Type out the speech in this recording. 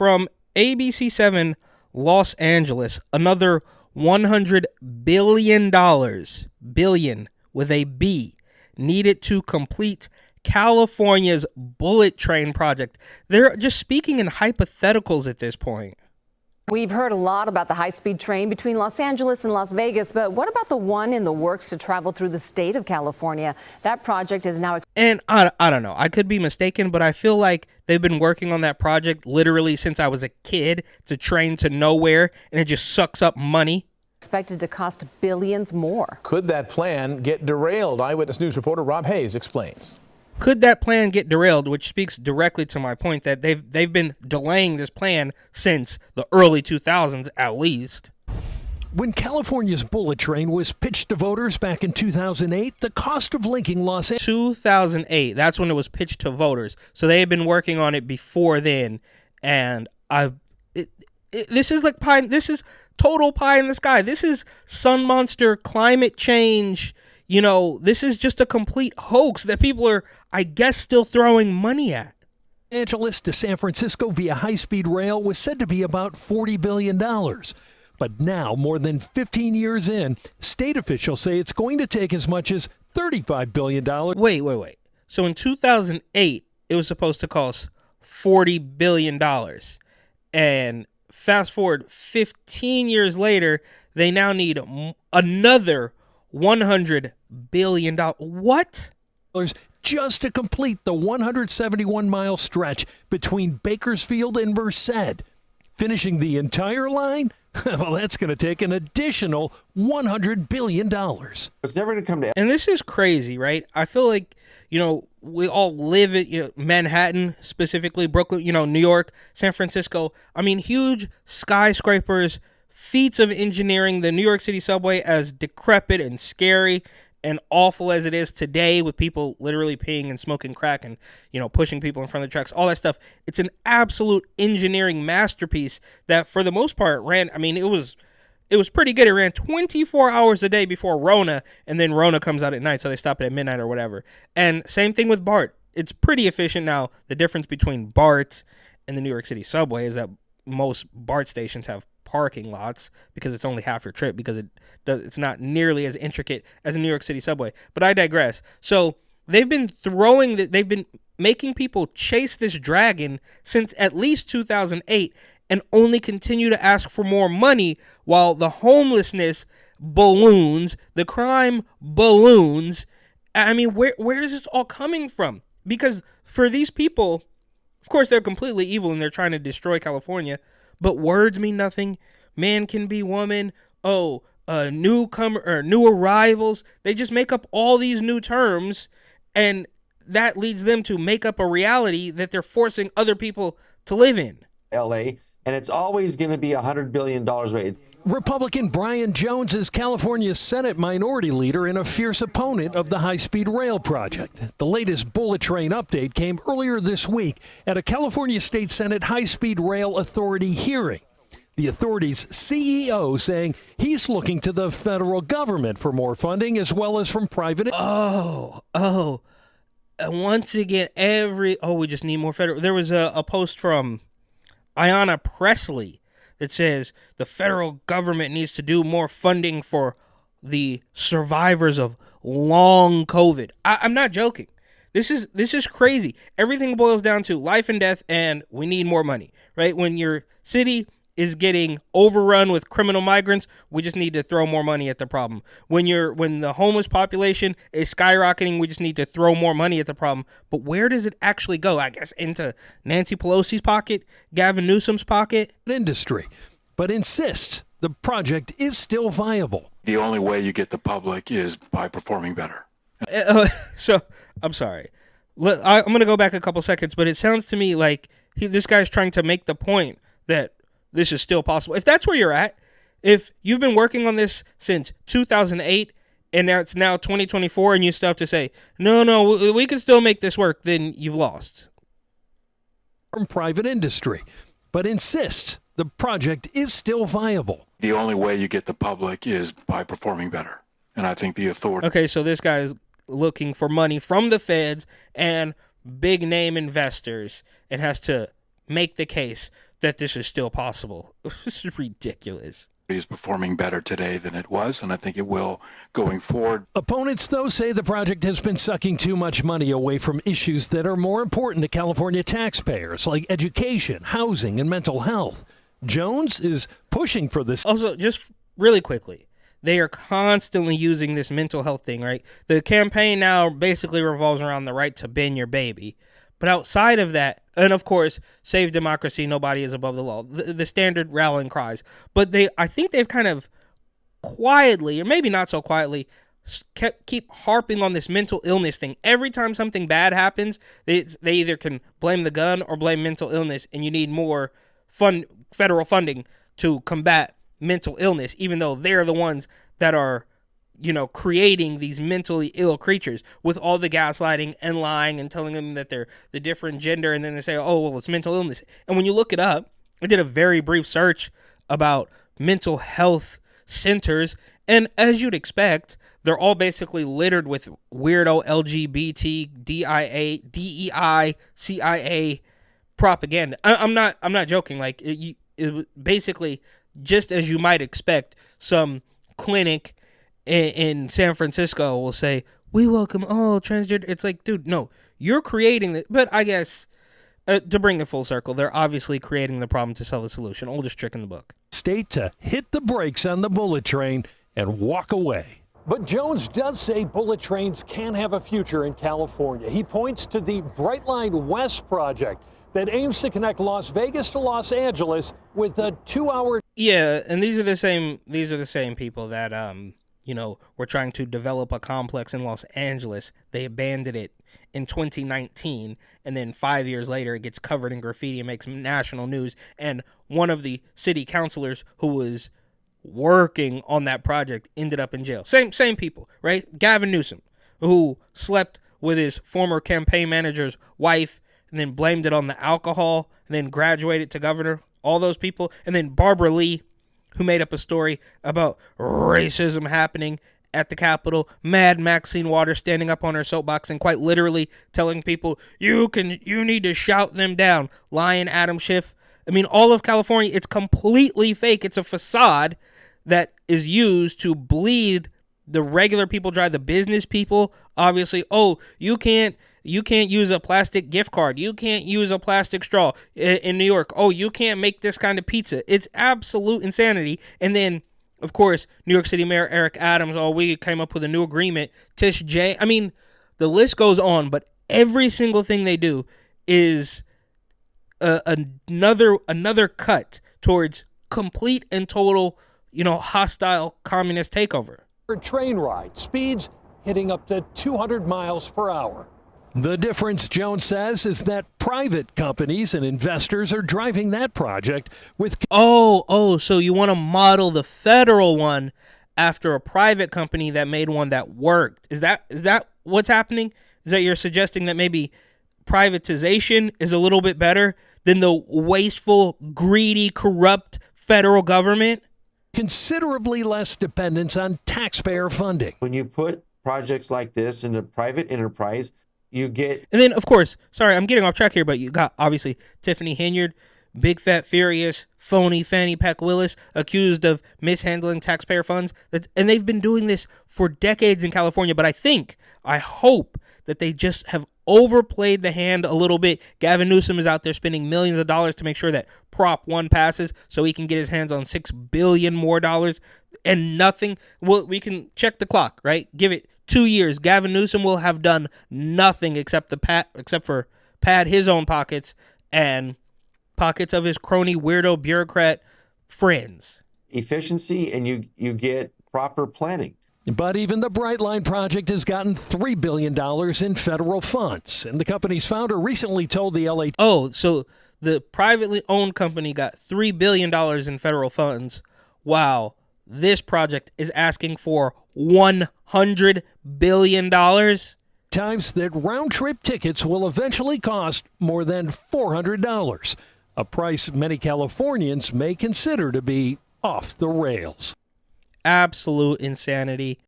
from ABC7 Los Angeles, another $100 billion with a B, needed to complete California's bullet train project. They're just speaking in hypotheticals at this point. We've heard a lot about the high-speed train between Los Angeles and Las Vegas, but what about the one in the works to travel through the state of California? That project is now... And I don't know. I could be mistaken, but I feel like they've been working on that project literally since I was a kid. It's a train to nowhere, and it just sucks up money. Expected to cost billions more. Could that plan get derailed? Eyewitness News reporter Rob Hayes explains. Could that plan get derailed, which speaks directly to my point that they've been delaying this plan since the early 2000s at least. When California's bullet train was pitched to voters back in 2008, the cost of linking Los Angeles... 2008, that's when it was pitched to voters. So they had been working on it before then, and this is like pie. This is total pie in the sky. This is Sun Monster climate change. You know, this is just a complete hoax that people are, I guess, still throwing money at. Angeles to San Francisco via high-speed rail was said to be about $40 billion. But now, more than 15 years in, state officials say it's going to take as much as $35 billion. Wait. So in 2008, it was supposed to cost $40 billion. And fast forward 15 years later, they now need another $100 billion. What? Just to complete the 171-mile stretch between Bakersfield and Merced. Finishing the entire line? Well, that's going to take an additional $100 billion. It's never going to come to... And this is crazy, right? I feel like, you know, we all live in Manhattan, specifically Brooklyn, New York, San Francisco. I mean, huge skyscrapers, feats of engineering, the New York City subway, as decrepit and scary and awful as it is today, with people literally peeing and smoking crack and, pushing people in front of the tracks, all that stuff. It's an absolute engineering masterpiece that, for the most part, it was pretty good. It ran 24 hours a day before Rona, and then Rona comes out at night, so they stop it at midnight or whatever. And same thing with BART. It's pretty efficient now. The difference between BART and the New York City subway is that most BART stations have parking lots because it's only half your trip, because it's not nearly as intricate as a New York City subway. But I digress. So they've been making people chase this dragon since at least 2008 and only continue to ask for more money while the homelessness balloons, the crime balloons. I mean, where is this all coming from? Because for these people, of course, they're completely evil and they're trying to destroy California. But words mean nothing. Man can be woman. Newcomer or new arrivals. They just make up all these new terms, and that leads them to make up a reality that they're forcing other people to live in. LA, and it's always going to be $100 billion away. Republican Brian Jones is California's Senate minority leader and a fierce opponent of the high-speed rail project. The latest bullet train update came earlier this week at a California State Senate high-speed rail authority hearing. The authority's CEO saying he's looking to the federal government for more funding, as well as from private... Once again, we just need more federal... There was a post from Ayanna Pressley that says the federal government needs to do more funding for the survivors of long COVID. I'm not joking. This is crazy. Everything boils down to life and death, and we need more money, right? When your city is getting overrun with criminal migrants, we just need to throw more money at the problem. When the homeless population is skyrocketing, we just need to throw more money at the problem. But where does it actually go? I guess into Nancy Pelosi's pocket, Gavin Newsom's pocket? Industry, but insists the project is still viable. The only way you get the public is by performing better. So, I'm sorry. I'm going to go back a couple seconds, but it sounds to me like this guy's trying to make the point that this is still possible. If that's where you're at, if you've been working on this since 2008 and now it's now 2024 and you still have to say, no, we can still make this work, then you've lost. From private industry, but insists the project is still viable. The only way you get the public is by performing better. And I think the authority... Okay, so this guy is looking for money from the feds and big name investors and has to make the case that this is still possible. This is ridiculous. Is performing better today than it was, and I think it will going forward. Opponents, though, say the project has been sucking too much money away from issues that are more important to California taxpayers, like education, housing, and mental health. Jones is pushing for this. Also, just really quickly, they are constantly using this mental health thing, right? The campaign now basically revolves around the right to bend your baby. But outside of that, and of course, save democracy, nobody is above the law, the standard rallying cries. But I think they've kind of quietly, or maybe not so quietly, keep harping on this mental illness thing. Every time something bad happens, they either can blame the gun or blame mental illness, and you need more federal funding to combat mental illness, even though they're the ones that are, creating these mentally ill creatures with all the gaslighting and lying and telling them that they're the different gender, and then they say, oh, well, it's mental illness. And when you look it up, I did a very brief search about mental health centers, and as you'd expect, they're all basically littered with weirdo LGBT, DEI, CIA propaganda. I'm not joking. Like, it basically, just as you might expect, some clinic in San Francisco will say, we welcome all transgender. It's like, dude, no, you're creating it. But I guess, to bring it full circle, they're obviously creating the problem to sell the solution. Oldest trick in the book. State to hit the brakes on the bullet train and walk away. But Jones does say bullet trains can have a future in California. He points to the Brightline West project that aims to connect Las Vegas to Los Angeles with a 2-hour. Yeah, and these are the same people that were trying to develop a complex in Los Angeles. They abandoned it in 2019, and then 5 years later it gets covered in graffiti and makes national news, and one of the city councilors who was working on that project ended up in jail. Same people, right? Gavin Newsom, who slept with his former campaign manager's wife and then blamed it on the alcohol and then graduated to governor. All those people. And then Barbara Lee, who made up a story about racism happening at the Capitol. Mad Maxine Waters standing up on her soapbox and quite literally telling people, you need to shout them down. Lying Adam Schiff. I mean, all of California, it's completely fake. It's a facade that is used to bleed the regular people dry, the business people. Obviously, oh, you can't use a plastic gift card. You can't use a plastic straw in New York. Oh, you can't make this kind of pizza. It's absolute insanity. And then, of course, New York City Mayor Eric Adams, we came up with a new agreement. Tish J. I mean, the list goes on, but every single thing they do is another cut towards complete and total, hostile communist takeover. Train ride, speeds hitting up to 200 miles per hour. The difference, Jones says, is that private companies and investors are driving that project with. So you want to model the federal one after a private company that made one that worked? Is that what's happening? Is that you're suggesting that maybe privatization is a little bit better than the wasteful, greedy, corrupt federal government? Considerably less dependence on taxpayer funding. When you put projects like this into private enterprise, you get. And then, of course, sorry, I'm getting off track here, but you got, obviously, Tiffany Henyard, big fat furious, phony Fannie Peck Willis, accused of mishandling taxpayer funds. And they've been doing this for decades in California, but I hope that they just have overplayed the hand a little bit. Gavin Newsom is out there spending millions of dollars to make sure that Prop 1 passes so he can get his hands on $6 billion more and nothing. Well, we can check the clock, right? Give it 2 years. Gavin Newsom will have done nothing except for pad his own pockets and pockets of his crony weirdo bureaucrat friends. Efficiency, and you get proper planning. But even the Brightline project has gotten $3 billion in federal funds. And the company's founder recently told the LA. So the privately owned company got $3 billion in federal funds. Wow. This project is asking for $100 billion. Times that round-trip tickets will eventually cost more than $400, a price many Californians may consider to be off the rails. Absolute insanity.